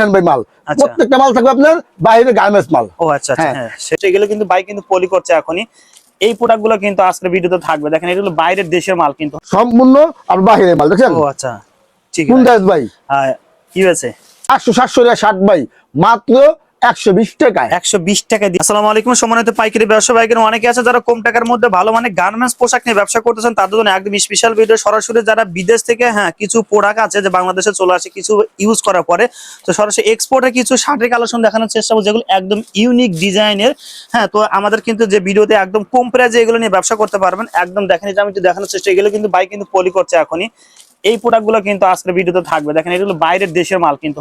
দেখেন ভাই মাল, প্রত্যেকটা মাল থাকবে আপনার বাইরে গার্মেন্টস মাল। ও আচ্ছা আচ্ছা, হ্যাঁ সেটা এগুলো কিন্তু ভাই কিন্তু পলি করছে এখনই। এই প্রোডাক্ট গুলো কিন্তু আজকের ভিডিওতে থাকবে, দেখেন এগুলো বাইরের দেশের মাল কিন্তু সম্পূর্ণ আর বাইরের মাল দেখেন। ও আচ্ছা ঠিক কোন আছে দাস ভাই, কি হয়েছে 800-700 টাকা শার্ট ভাই মাত্র 120 টাকায়। 120 টাকা দিয়ে। আসসালামু আলাইকুম সম্মানিত পাইকারি ব্যবসা ভাইগণ, অনেকে আছে যারা কম টাকার মধ্যে ভালো মানে গার্মেন্টস পোশাক নিয়ে ব্যবসা করতেছেন, তাদের জন্য একদম স্পেশাল ভিডিও। সরাসরি যারা বিদেশ থেকে কিছু প্রোডাক্ট আছে যে বাংলাদেশে চলে আসে কিছু ইউজ করার পরে, তো সরাসরি এক্সপোর্টে কিছু শার্টের কালেকশন দেখানোর চেষ্টা করব যেগুলো একদম ইউনিক ডিজাইনের। তো আমাদের কিন্তু যে ভিডিওতে একদম কম প্রাইসে এগুলো নিয়ে ব্যবসা করতে পারবেন, একদম দেখেন এটা আমি একটু দেখানোর চেষ্টা। এগুলো কিন্তু ভাই কিন্তু পলি করছে এখনই। এই প্রোডাক্টগুলো কিন্তু আজকের ভিডিওতে থাকবে, দেখেন এগুলো বাইরের দেশের মাল কিন্তু।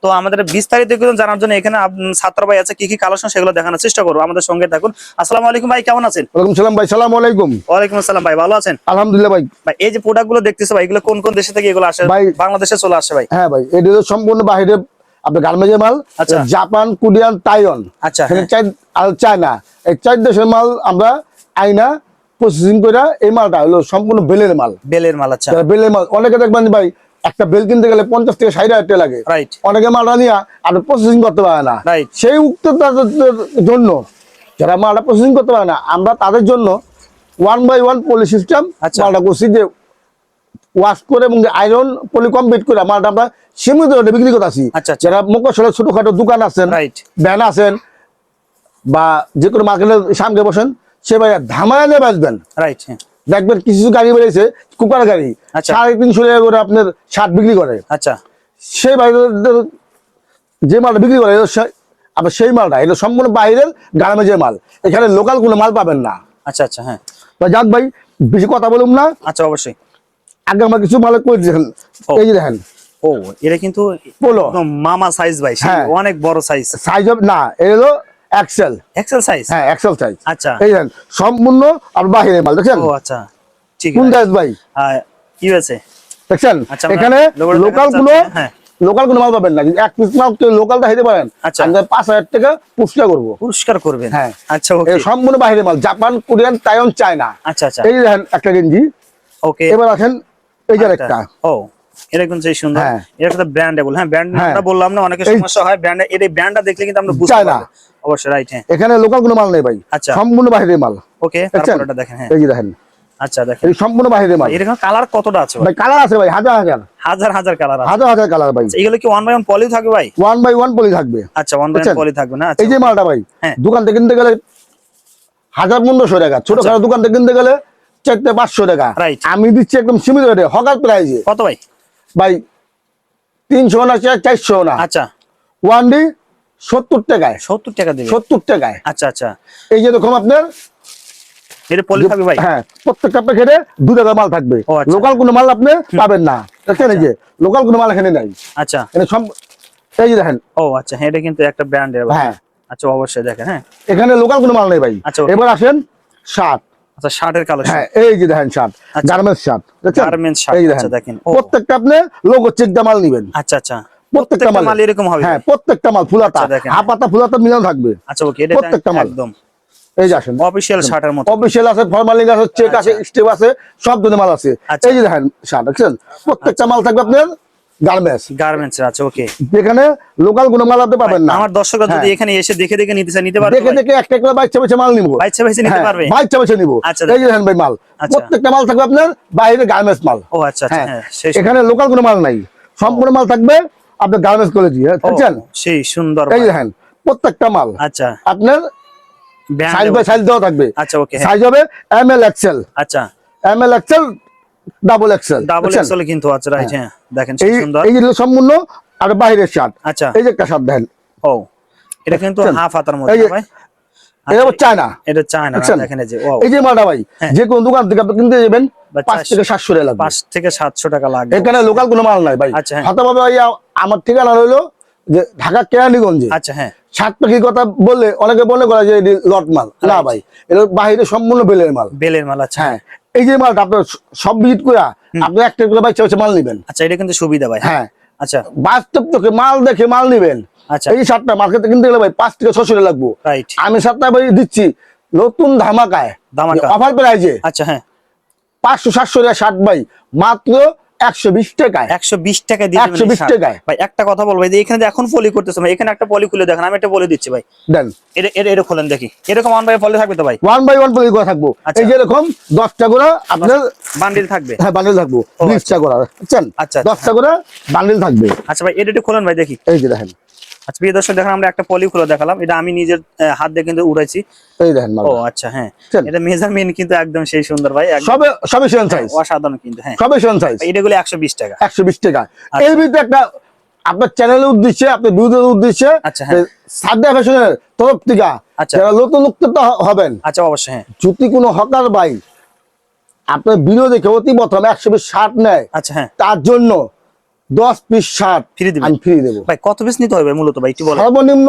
তো আমাদের বিস্তারিত জানার জন্য এখানে ছাত্র ভাই আছে, কি কি কালেকশন সেগুলো দেখানোর চেষ্টা করবো, আমাদের সঙ্গে থাকুন। আসসালামু আলাইকুম ভাই, কেমন আছেন? ওয়ালাইকুম সালাম ভাই, সালাম আলাইকুম। ওয়ালাইকুম আসসালাম ভাই, ভালো আছেন? আলহামদুলিল্লাহ ভাই। ভাই এই যে প্রোডাক্টগুলো দেখতেছো ভাই, এগুলো কোন কোন দেশ থেকে এগুলো আসে ভাই? বাংলাদেশে চলে আসে ভাই? হ্যাঁ ভাই, এটা সম্পূর্ণ বাইরে আপনার গার্মেন্টসের মাল। আচ্ছা, জাপান, কোরিয়ান, তাইওয়ান, আচ্ছা আর চায়না, এই 4 দেশের মাল আমরা আইনা প্রসেসিং করে এই মালটা হলো সম্পূর্ণ বেলের মাল। বেলের মাল, আচ্ছা বেলের মাল। অনেকে দেখবেন ভাই একটা বেল কিনতে গেলে 50 থেকে 60 হাজার টাকা লাগে, রাইট। অনেকে মালটা নিয়ে আপনি প্রসেসিং করতে পারে না, রাইট। সেই উক্ততাদের জন্য যারা মালটা প্রসেসিং করতে পারে না, আমরা তাদের জন্য 1/1 পলি সিস্টেম মালটা করছি, যে ওয়াশ করে এবং আয়রন পলি কমপ্লিট করে মালটা আমরা সীমিত রেটে বিক্রি করতেছি। যারা মকসলের ছোটখাটো দোকান আছেন, ভ্যান আছেন, বা যে কোনো মার্কেটের সামনে বসেন, সে ভাই ধামায়া নিয়ে বাঁচবেন। রাইট। দেখবেন কিছু গাড়ি বেরিয়েছে, কুকার গাড়ি 350 টাকা করে আপনার শার্ট বিক্রি করে। আচ্ছা, সেই ভাই যে মালটা বিক্রি করে আপনার সেই মালটা এটা সম্পূর্ণ বাইরের গার্মেন্টসের মাল, এখানে লোকাল কোনো মাল পাবেন না। আচ্ছা আচ্ছা, হ্যাঁ যাক ভাই বেশি কথা বলুন না। আচ্ছা অবশ্যই, আগে আমরা কিছু মাল করে দিয়েছেন। এই যে দেখেন, ও এটা কিন্তু পোলো মামা সাইজ ভাই, অনেক বড় সাইজ। সাইজ না, এটা হলো এক্সেল। XL size? হ্যাঁ এক্সেল সাইজ। আচ্ছা, এই দেখেন সম্পূর্ণ আর বাইরের মাল দেখেন। ও আচ্ছা ঠিক আছে। কোন দাস ভাই, কি হয়েছে দেখছেন এখানে লোকাল কোনো লোকাল কোনো মাল পাবেন না। এক পিস মাল লোকালটা হইতে পারেন, আচ্ছা 5000 টাকা পুরস্কার করবো। পুরস্কার করবেন? হ্যাঁ আচ্ছা, ওকে। সম্পূর্ণ বাইরের মাল, জাপান, কোরিয়ান, তাইওয়ান, চায়না। আচ্ছা আচ্ছা, এই দেখেন একটা গেঞ্জি। ওকে, এবার আসেন এই যে একটা। ও এটা কিন্তু সেই সুন্দর, এটা একটা ব্র্যান্ডেবল। হ্যাঁ ব্র্যান্ড আমরা বললাম না, অনেকে সমস্যা হয় ব্র্যান্ড, এই ব্র্যান্ডটা দেখলে কিন্তু আমরা বুঝতে পারবো। অবশ্যই রাইট। হ্যাঁ এখানে লোকাল কোনো মাল নেই ভাই, আচ্ছা সম্পূর্ণ বাইরের মাল। ওকে, তারপর এটা দেখেন। হ্যাঁ এই যে দেখেন, আচ্ছা দেখেন এই সম্পূর্ণ বাইরের মাল। এরকম কালার কতটা আছে ভাই? কালার আছে ভাই হাজার হাজার হাজার হাজার কালার আছে, হাজার হাজার কালার ভাই। এগুলো কি 1/1 পলি থাকবে ভাই? 1/1 পলি থাকবে। আচ্ছা 1/1 পলি থাকবে না। এই যে মালটা ভাই দোকান থেকে কিনতে গেলে 1500 টাকা, ছোটখাটো দোকান থেকে কিনতে গেলে 400-500 টাকা। আমি দিচ্ছি একদম সীমিত রেটে, হকার প্রাইসে। কত ভাই? ভাই 300 না 400 না। আচ্ছা, ওয়ানডি 70 টাকায়। 70 টাকা দিবে? 70 টাকায়। আচ্ছা আচ্ছা, এই যে দেখুন আপনার এটা পলি থাকবে ভাই? হ্যাঁ প্রত্যেকটা প্যাকেটে 2 টাকা মাল থাকবে, লোকাল কোনো মাল আপনি পাবেন না। দেখেন এই যে লোকাল কোনো মাল এখানে নাই। আচ্ছা, এই যে দেখেন। ও আচ্ছা, এটা কিন্তু একটা ব্র্যান্ডের। হ্যাঁ আচ্ছা অবশ্যই দেখেন। হ্যাঁ এখানে লোকাল কোনো মাল নেই ভাই। আচ্ছা এবার আসেন শার্ট। আচ্ছা শার্টের কালেকশন। হ্যাঁ এই যে দেখেন shirt, garments shirt. Garments shirt. আচ্ছা দেখেন প্রত্যেকটা আপনি লোগো চেক দা মাল নেবেন। আচ্ছা আচ্ছা, প্রত্যেকটা মাল এরকম হবে? হ্যাঁ প্রত্যেকটা মাল ফুলাতা, হাফাতা ফুলাতা মিলানো থাকবে। আচ্ছা ওকে, এটা প্রত্যেকটা মাল একদম এই যে আসেন অফিশিয়াল শার্টের মতো। অফিশিয়াল আছে, ফরমালিং আছে, চেক আছে, স্টেপ আছে, সব ধরনের মাল আছে। এই যে দেখেন শার্ট দেখছেন, প্রত্যেকটা মাল থাকবে আপনার গার্মেন্টস। আচ্ছা ওকে, এখানে লোকাল কোনো মাল আপনি পাবেন না। আমার দর্শকরা যদি এখানে এসে দেখে দেখে নিতে চায় নিতে পারবে? দেখে দেখে একটা করে বাচ্চা বাচ্চা মাল নিব, বাচ্চা বাচ্চা নিতে পারবে, বাচ্চা বাচ্চা নিব। এই যে দেখেন ভাই মাল, প্রত্যেকটা মাল থাকবে আপনার বাইরে গার্মেন্টস মাল। ও আচ্ছা আচ্ছা, হ্যাঁ এখানে লোকাল কোনো মাল নাই, সম্পূর্ণ মাল থাকবে আপনার গার্মেন্টস কোয়ালিটি। বুঝছেন সেই সুন্দর। এই যে দেখেন প্রত্যেকটা মাল আচ্ছা আপনার সাইজ বাই সাইজ দেওয়া থাকবে। আচ্ছা ওকে, সাইজ হবে ML XL। আচ্ছা ML XL, ডাবল XL কিন্তু। আচ্ছা রাইট। হ্যাঁ দেখেন সেই সুন্দর, এই যে সম্পূর্ণ আর বাইরের শার্ট। আচ্ছা এই যে একটা শার্ট দেখেন, ও এটা কিন্তু হাফ হাতার মধ্যে ভাই। এটা চায়না, এটা চায়না। দেখেন এই যে মালটা ভাই যে কোন দোকান থেকে আপনি কিনতে যাবেন 5 থেকে 700 টাকা লাগবে। 5 থেকে 700 টাকা লাগবে। এখানে লোকাল কোনো মাল নাই ভাই। আচ্ছা হয়তোভাবে ভাই আমার ঠিকানা হলো যে ঢাকা কেরানীগঞ্জে। আচ্ছা হ্যাঁ, শার্ট পাখির কথা বললে অনেকে মনে করে যে লট মাল, না ভাই এটা বাইরে সম্পূর্ণ বেলের মাল। বেলের মাল। আচ্ছা হ্যাঁ এই যে মালটা আপনার সব ভিজিট করে আপনি একটা করে বাচ্চা বাচ্চা মাল নেবেন। আচ্ছা এটা কিন্তু সুবিধা ভাই। হ্যাঁ আচ্ছা বাস্তব চোখে মাল দেখে মাল নেবেন। আচ্ছা এই শার্টটা মার্কেটে কিনতে গেলে ভাই 5 থেকে 600 টাকা লাগবে। রাইট, আমি শার্টটা ভাই দিচ্ছি নতুন ধামাকায়, অফার প্রাইজে। আচ্ছা হ্যাঁ 500-700 টাকা শার্ট ভাই মাত্র 120 টাকায়। 120 টাকায় দিয়ে 120 টাকায় ভাই। একটা কথা বলবো ভাই, এখানে যে এখন পলি করতেছে ভাই, এখানে একটা পলি খুলে দেখেন, আমি একটা বলে দিচ্ছি ভাই। দেন এটা এটা এটা খোলেন দেখি, এরকম 1 বাই পলি থাকবে তো ভাই? 1 বাই 1 পলি করা থাকবো। আচ্ছা। এই যে এরকম 10টা করে আপনার বান্ডিল থাকবে। হ্যাঁ বান্ডিল থাকবো, 20টা করে বুঝছেন? আচ্ছা, 10টা করে বান্ডিল থাকবে। আচ্ছা ভাই, এটা খোলেন ভাই দেখি। এই যে দেখেন, আচ্ছা প্রিয় দর্শক দেখেন, আমরা একটা পলি খুলে দেখালাম, এটা আমি নিজের হাত দিয়ে কিন্তু উড়াইছি। এই দেখেন মাল। ও আচ্ছা, হ্যাঁ, চল। এটা মেজারমেন্ট কিন্তু একদম সেই সুন্দর ভাই, একদম সবে সেম সাইজ, অসাধারণ কিন্তু। হ্যাঁ, সবে সেম সাইজ। এটাগুলো 120 টাকা। 120 টাকা। আচ্ছা। এর ভিতরে একটা আপনার চ্যানেলের উদ্দেশ্যে, আপনার ভিউদের উদ্দেশ্যে, আচ্ছা, হ্যাঁ। সাদ্দা ফ্যাশনের তরফ থেকে আচ্ছা। যারা নতুন উদ্যোক্তা হবেন, আচ্ছা অবশ্যই, হ্যাঁ। যদি কোনো হকার ভাই আপনার ভিডিও দেখে অতি প্রথম 120 শার্ট নেয়, আচ্ছা, হ্যাঁ, তার জন্য 10 পিস শার্ট ফ্রি দিবেন? আমি ফ্রি দেবো। ভাই কত পিস নিতে হবে মূলত ভাই একটু বলেন? সর্বনিম্ন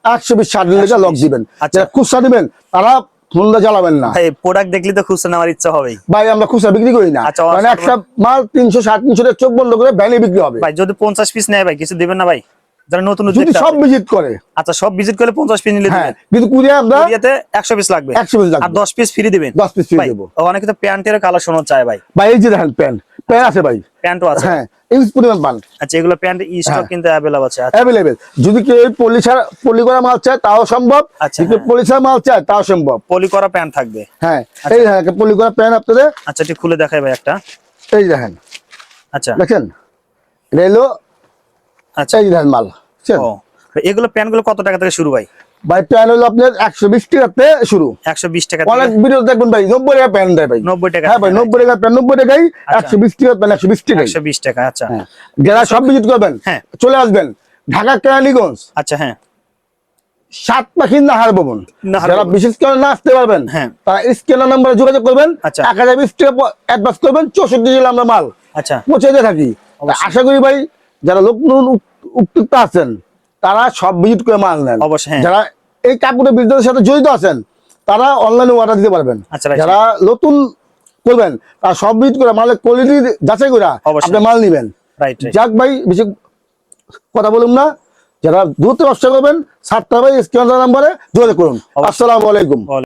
120 শার্ট লেগে লক দিবেন। আচ্ছা। যারা খুচরা দিবেন তারা ফোনটা জ্বালাবেন না ভাই প্রোডাক্ট দেখলে তো খুচরা নেওয়ার ইচ্ছা হবেই ভাই, আমরা খুচরা বিক্রি করি না। আচ্ছা, মানে একটা মাল 300 350 টাকা চোখ বন্ধ করে ভ্যানে বিক্রি হবে। ভাই। যদি 50 পিস নেয় ভাই, কিছু দিবেন না ভাই? যারা নতুন যদি উদ্যোক্তা সব আছে। ভিজিট করে, আচ্ছা, সব ভিজিট করলে 50 পিস নিলে হ্যাঁ, দিবেন। কিন্তু কুরিয়ার আমরা কুরিয়াতে 100 পিস লাগবে, 100 পিস আর লাগবে, 10 পিস ফ্রি দিবেন। 10 পিস ফ্রি ভাই দেবো। অনেকে তো প্যান্টের কালেকশন চায় ভাই। ভাই এই যে দেখেন প্যান্ট আছে ভাই, প্যান্টও আছে। হ্যাঁ, ইউজ পরিমাণ পান আচ্ছা, এগুলো প্যান্ট স্টক হ্যাঁ। কিন্তু অ্যাভেলেবল আছে। আচ্ছা, অ্যাভেলেবেল। যদি কেউ পলি করা মাল চায় তাও সম্ভব, আচ্ছা, যদি হ্যাঁ। পলিশার মাল চায় তাও সম্ভব। পলি করা প্যান্ট থাকবে। হ্যাঁ, এই দেখেন একটা পলি করা প্যান্ট আপনাদের, আচ্ছা, ঠিক খুলে দেখাই ভাই একটা। এই দেখেন, আচ্ছা, দেখেন রেলো, আচ্ছা। এই দেখেন মাল বুঝছেন? ও ভাই, এগুলো প্যান্ট গুলো কত টাকা থেকে শুরু ভাই? ভাই প্যান্ট হলো আপনার 120 টাকাতে শুরু। 120 টাকা অনেক থেকে ভিডিও দেখবেন ভাই 90 টাকা প্যান্ট দেয় ভাই। 90 টাকা। হ্যাঁ ভাই, 90 টাকা প্যান্ট, 90 টাকাই আচ্ছা। 120 টাকা প্যান্ট, 120 টাকাই। 120 টাকা। আচ্ছা, হ্যাঁ, যারা সব ভিজিট করবেন হ্যাঁ। চলে আসবেন ঢাকা কেরানীগঞ্জ আচ্ছা, হ্যাঁ, 7 পাখির নাহার ভবন। নাহার যারা ভবন। বিশেষ করে না আসতে পারবেন, হ্যাঁ। তারা স্ক্যানার নাম্বারে যোগাযোগ করবেন। আচ্ছা। 1020 টাকা অ্যাডভান্স করবেন, 64 জেলা আমরা মাল আচ্ছা, পৌঁছে দিয়ে থাকি। অবশ্যই। আশা করি ভাই যারা লোক উদ্যোক্তা আছেন তারা সব ভিজিট করে মাল নেন। অবশ্যই, হ্যাঁ। যারা এই কাপড়ের বিজনেসের সাথে জড়িত আছেন তারা অনলাইনে অর্ডার দিতে পারবেন। আচ্ছা, right. যারা নতুন করবেন তারা সব ভিজিট করে মালের কোয়ালিটি যাচাই করে অবশ্যই। আপনি মাল নিবেন। Right, right. যাক ভাই, বেশি কথা বলুন না, যারা দ্রুত ব্যবসা করবেন 7টা ভাই স্ক্যানার নাম্বারে যোগাযোগ করুন। আসসালামু আলাইকুম।